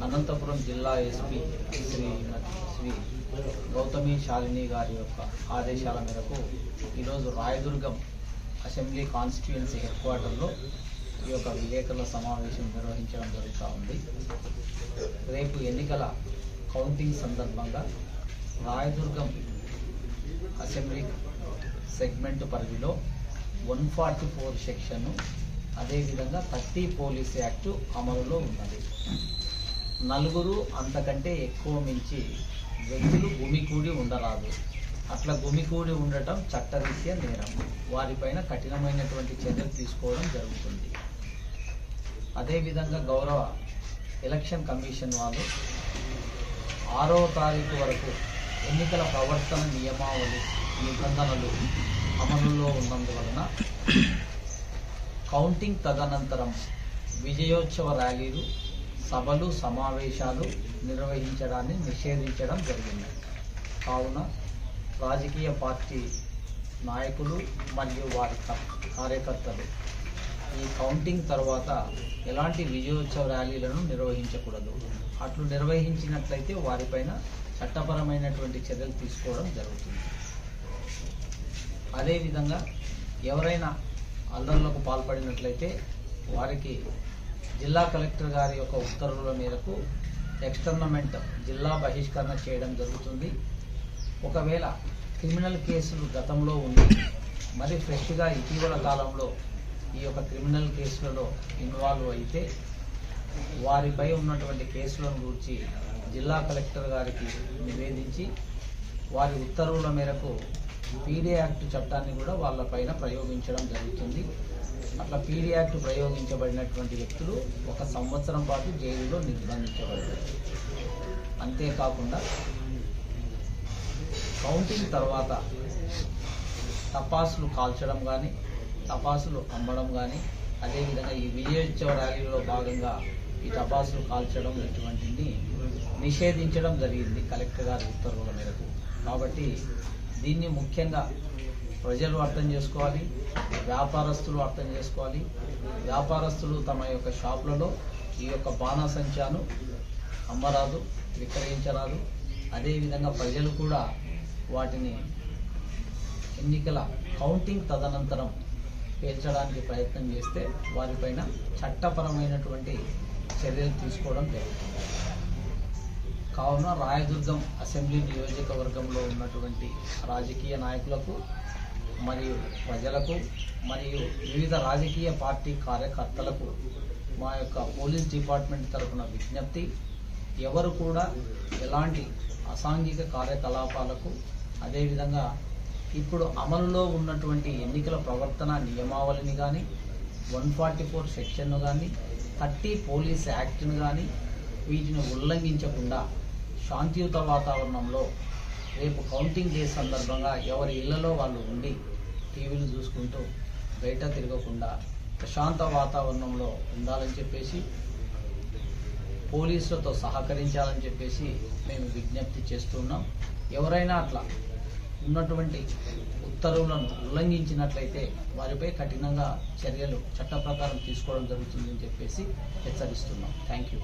అనంతపురం జిల్లా ఎస్పీ శ్రీ గౌతమి శాలిని గారి యొక్క ఆదేశాల మేరకు ఈరోజు రాయదుర్గం అసెంబ్లీ కాన్స్టిట్యుయెన్సీ హెడ్ క్వార్టర్లో ఈ యొక్క విలేకరుల సమావేశం నిర్వహించడం జరుగుతూ ఉంది. రేపు ఎన్నికల కౌంటింగ్ సందర్భంగా రాయదుర్గం అసెంబ్లీ సెగ్మెంట్ పరిధిలో 144 సెక్షన్ అదేవిధంగా 30 పోలీస్ యాక్టు అమలులో ఉన్నది. 4 అంతకంటే ఎక్కువ మించి వ్యక్తులు గుమికూడి ఉండరాదు. అట్లా గుమికూడి ఉండటం చట్టరీత్యా నేరం. వారిపైన కఠినమైనటువంటి చర్యలు తీసుకోవడం జరుగుతుంది. అదేవిధంగా గౌరవ ఎలక్షన్ కమిషన్ వాళ్ళు 6వ తారీఖు వరకు ఎన్నికల ప్రవర్తన నియమావళి నిబంధనలు అమలులో ఉన్నందువలన కౌంటింగ్ తదనంతరం విజయోత్సవ ర్యాలీలు, సభలు, సమావేశాలు నిర్వహించడాన్ని నిషేధించడం జరిగింది. కావున రాజకీయ పార్టీ నాయకులు మరియు వారి కార్యకర్తలు ఈ కౌంటింగ్ తర్వాత ఎలాంటి విజయోత్సవ ర్యాలీలను నిర్వహించకూడదు. అట్లు నిర్వహించినట్లయితే వారిపైన చట్టపరమైనటువంటి చర్యలు తీసుకోవడం జరుగుతుంది. అదేవిధంగా ఎవరైనా అల్లర్లకు పాల్పడినట్లయితే వారికి జిల్లా కలెక్టర్ గారి యొక్క ఉత్తర్వుల మేరకు ఎక్స్టర్నమెంట్ జిల్లా బహిష్కరణ చేయడం జరుగుతుంది. ఒకవేళ క్రిమినల్ కేసులు గతంలో ఉండి మరి ఫ్రెష్గా ఇటీవల కాలంలో ఈ యొక్క క్రిమినల్ కేసులలో ఇన్వాల్వ్ అయితే వారిపై ఉన్నటువంటి కేసులను గురించి జిల్లా కలెక్టర్ గారికి నివేదించి వారి ఉత్తర్వుల మేరకు పీడీ యాక్ట్ చట్టాన్ని కూడా వాళ్ళపైన ప్రయోగించడం జరుగుతుంది. అట్లా పీడీ యాక్ట్ ప్రయోగించబడినటువంటి వ్యక్తులు 1 సంవత్సరం పాటు జైలులో నిర్బంధించబడతారు. అంతేకాకుండా కౌంటింగ్ తర్వాత టపాసులు కాల్చడం కానీ, టపాసులు అమ్మడం కానీ, అదేవిధంగా ఈ విజయోత్సవ ర్యాలీలో భాగంగా ఈ టపాసులు కాల్చడం ఇటువంటిని నిషేధించడం జరిగింది కలెక్టర్ గారి ఉత్తర్వుల మేరకు. కాబట్టి దీన్ని ముఖ్యంగా ప్రజలు అర్థం చేసుకోవాలి, వ్యాపారస్తులు అర్థం చేసుకోవాలి. వ్యాపారస్తులు తమ యొక్క షాపులలో ఈ యొక్క బాణాసంచాను అమ్మరాదు, విక్రయించరాదు. అదేవిధంగా ప్రజలు కూడా వాటిని ఎన్నికల కౌంటింగ్ తదనంతరం పేల్చడానికి ప్రయత్నం చేస్తే వారిపైన చట్టపరమైనటువంటి చర్యలు తీసుకోవడం జరుగుతుంది. కావున రాయదుర్గం అసెంబ్లీ నియోజకవర్గంలో ఉన్నటువంటి రాజకీయ నాయకులకు మరియు ప్రజలకు మరియు వివిధ రాజకీయ పార్టీ కార్యకర్తలకు మా యొక్క పోలీస్ డిపార్ట్మెంట్ తరఫున విజ్ఞప్తి, ఎవరు కూడా ఎలాంటి అసాంఘిక కార్యకలాపాలకు, అదేవిధంగా ఇప్పుడు అమలులో ఉన్నటువంటి ఎన్నికల ప్రవర్తన నియమావళిని కానీ, 144 సెక్షన్ను కానీ, 30 పోలీస్ యాక్ట్ను కానీ వీటిని ఉల్లంఘించకుండా శాంతియుత వాతావరణంలో రేపు కౌంటింగ్ డే సందర్భంగా ఎవరి ఇళ్లలో వాళ్ళు ఉండి టీవీలు చూసుకుంటూ బయట తిరగకుండా ప్రశాంత వాతావరణంలో ఉండాలని చెప్పేసి పోలీసులతో సహకరించాలని చెప్పేసి మేము విజ్ఞప్తి చేస్తున్నాం. ఎవరైనా అట్లా ఉన్నటువంటి ఉత్తర్వులను ఉల్లంఘించినట్లయితే వారిపై కఠినంగా చర్యలు చట్ట ప్రకారం తీసుకోవడం జరుగుతుందని చెప్పేసి హెచ్చరిస్తున్నాం. Thank you.